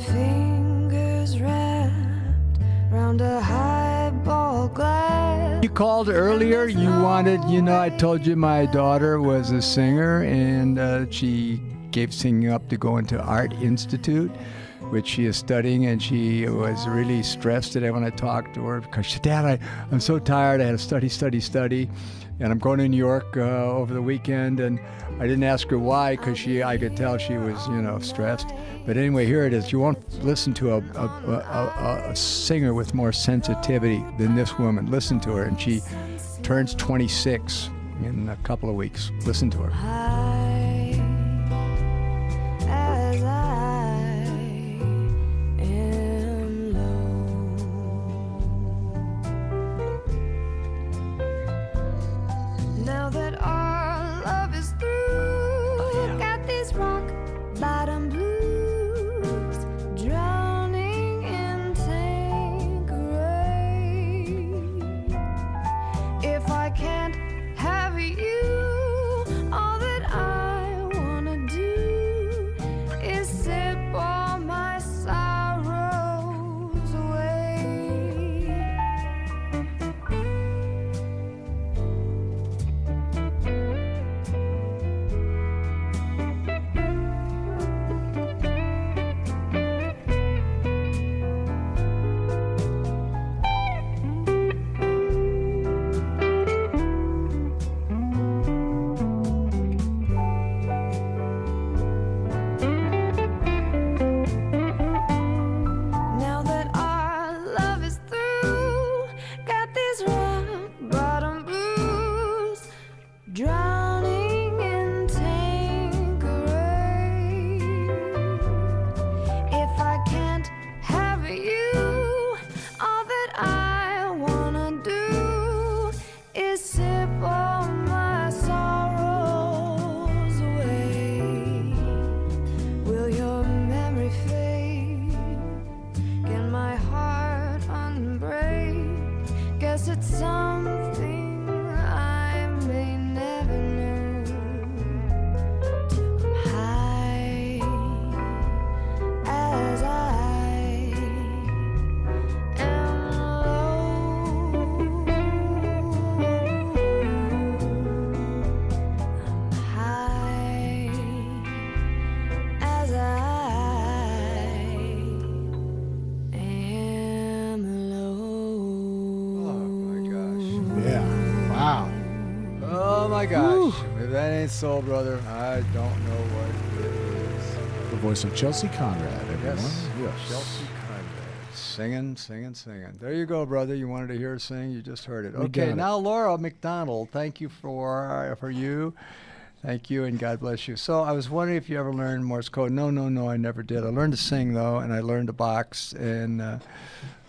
fingers wrapped round a highball glass. You called earlier. You wanted, I told you my daughter was a singer, and she gave singing up to go into Art Institute, which she is studying, and she was really stressed today when I talked to her because she said, Dad, I'm so tired. I had to study, and I'm going to New York over the weekend, and I didn't ask her why because I could tell she was, stressed. But anyway, here it is. You won't listen to a singer with more sensitivity than this woman. Listen to her, and she turns 26 in a couple of weeks. Listen to her. Soul Brother, I don't know what it is. The voice of Chelsea Conrad, everyone. Yes. Chelsea Conrad. Singing. There you go, brother. You wanted to hear her sing, you just heard it. Okay, now Laura McDonald, thank you for you. Thank you, and God bless you. So I was wondering if you ever learned Morse code. No, I never did. I learned to sing, though, and I learned to box, and I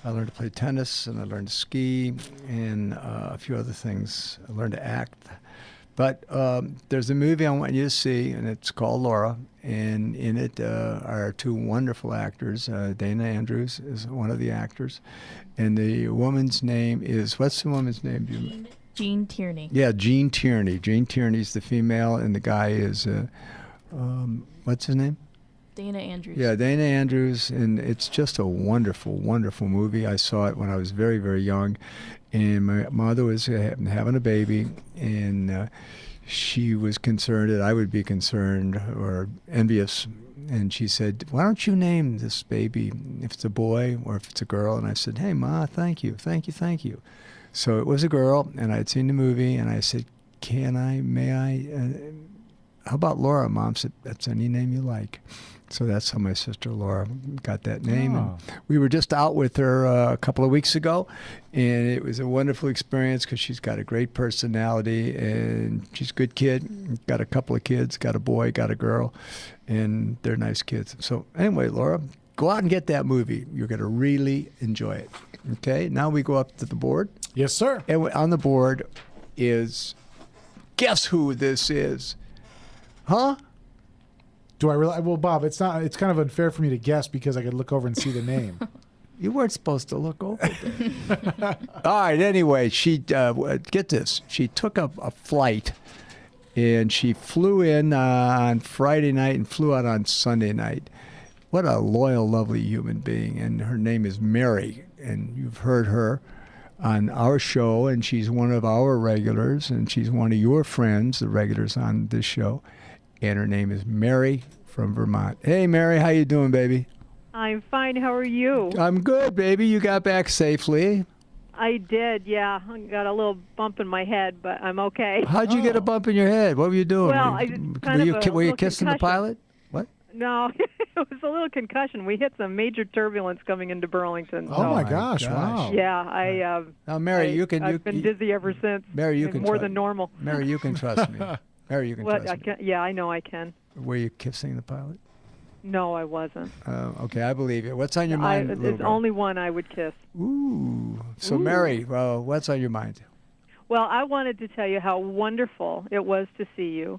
learned to play tennis, and I learned to ski, and a few other things. I learned to act. But there's a movie I want you to see, and it's called Laura, and in it are two wonderful actors. Dana Andrews is one of the actors, and the woman's name is, what's the woman's name? Jean Tierney. Yeah, Jean Tierney. Jean Tierney's the female, and the guy is, what's his name? Dana Andrews. Yeah, Dana Andrews, and it's just a wonderful, wonderful movie. I saw it when I was very, very young, and my mother was having a baby, and she was concerned that I would be concerned or envious, and she said, why don't you name this baby, if it's a boy or if it's a girl? And I said, hey, Ma, thank you. So it was a girl, and I had seen the movie, and I said, may I, how about Laura? Mom said, that's any name you like. So that's how my sister Laura got that name. Oh. And we were just out with her a couple of weeks ago, and it was a wonderful experience because she's got a great personality, and she's a good kid. Got a couple of kids, got a boy, got a girl, and they're nice kids. So anyway, Laura, go out and get that movie. You're going to really enjoy it. Okay, now we go up to the board. Yes, sir. And on the board is, guess who this is? Huh? Do I really? Well, Bob, it's not. It's kind of unfair for me to guess because I could look over and see the name. You weren't supposed to look over there. All right. Anyway, she get this. She took a flight, and she flew in on Friday night and flew out on Sunday night. what a loyal, lovely human being. And her name is Mary, and you've heard her on our show, and she's one of our regulars, and she's one of your friends, the regulars on this show. And her name is Mary from Vermont. Hey, Mary, how you doing, baby? I'm fine. How are you? I'm good, baby. You got back safely. I did, yeah. I got a little bump in my head, but I'm okay. How'd you get a bump in your head? What were you doing? Well, were you kissing the pilot? What? No, it was a little concussion. We hit some major turbulence coming into Burlington. Oh, my gosh, wow. Yeah, Now, Mary, I've been dizzy ever since. Mary, you can more than normal. Mary, you can trust me. Mary, you can trust me. Yeah, I know I can. Were you kissing the pilot? No, I wasn't. Okay, I believe you. What's on your mind? There's only one I would kiss. Ooh. So, Ooh. Mary, what's on your mind? Well, I wanted to tell you how wonderful it was to see you,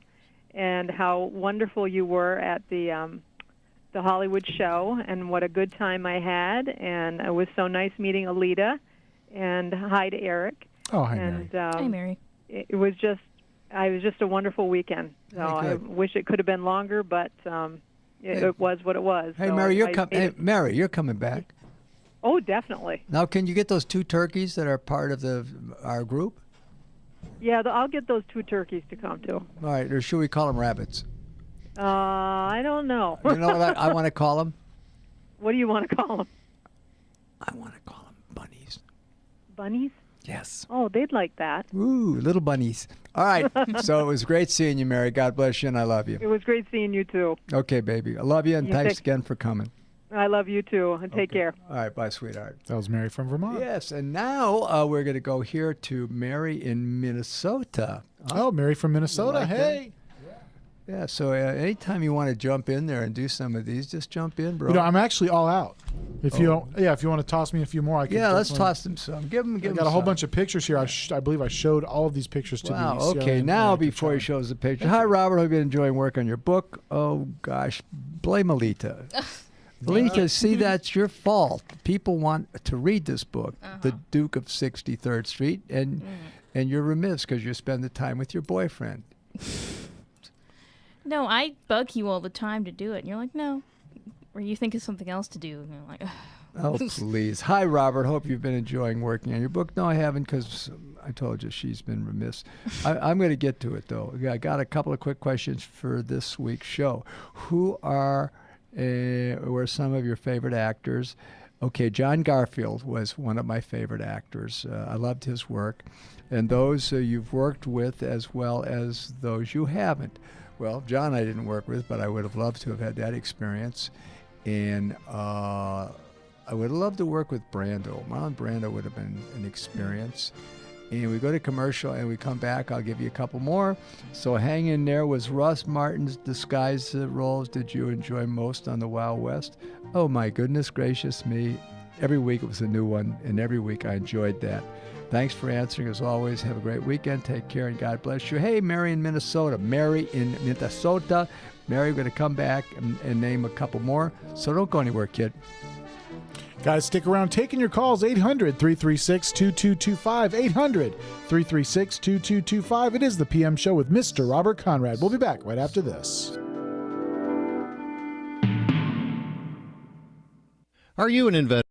and how wonderful you were at the Hollywood show, and what a good time I had. And it was so nice meeting Alita, and hi to Eric. Oh, hi, Mary. Hi, Mary. It was just a wonderful weekend. So I wish it could have been longer, but it was what it was. Hey, so Mary, Mary, you're coming back. Oh, definitely. Now, can you get those 2 turkeys that are part of our group? Yeah, I'll get those 2 turkeys to come too. All right, or should we call them rabbits? I don't know. You know what I want to call them? What do you want to call them? I want to call them bunnies. Bunnies? Yes. Oh, they'd like that. Ooh, little bunnies. All right. So it was great seeing you, Mary. God bless you, and I love you. It was great seeing you too. Okay, baby. I love you, and You thanks again for coming. I love you too. And take care. All right. Bye, sweetheart. That was Mary from Vermont. Yes, and now we're going to go here to Mary in Minnesota. Oh, Mary from Minnesota. Like hey. Yeah, so anytime you want to jump in there and do some of these, just jump in, bro. You know, I'm actually all out. If you don't, if you want to toss me a few more, I can. Yeah, let's toss them some. Give them. I got a whole bunch of pictures here. I believe I showed all of these pictures to Wow. the Okay. Now, before he shows the picture, hi, Robert. Hope you're enjoying work on your book. Oh gosh, blame Alita. Alita, see, that's your fault. People want to read this book, The Duke of 63rd Street, and you're remiss because you spend the time with your boyfriend. No, I bug you all the time to do it, and you're like, no. Or you think of something else to do, and you're like, ugh. Oh, please. Hi, Robert. Hope you've been enjoying working on your book. No, I haven't, because I told you she's been remiss. I'm going to get to it, though. I got a couple of quick questions for this week's show. Who were some of your favorite actors? Okay, John Garfield was one of my favorite actors. I loved his work. And those you've worked with, as well as those you haven't. Well, John I didn't work with, but I would have loved to have had that experience. And I would have loved to work with Brando. Marlon Brando would have been an experience. And we go to commercial and we come back. I'll give you a couple more. So hang in there. Was Russ Martin's disguise roles did you enjoy most on the Wild West? Oh, my goodness gracious me. Every week it was a new one, and every week I enjoyed that. Thanks for answering, as always. Have a great weekend. Take care, and God bless you. Hey, Mary in Minnesota. Mary in Minnesota. Mary, we're going to come back and name a couple more. So don't go anywhere, kid. Guys, stick around. Taking your calls, 800-336-2225. 800-336-2225. It is the PM Show with Mr. Robert Conrad. We'll be back right after this. Are you an investor?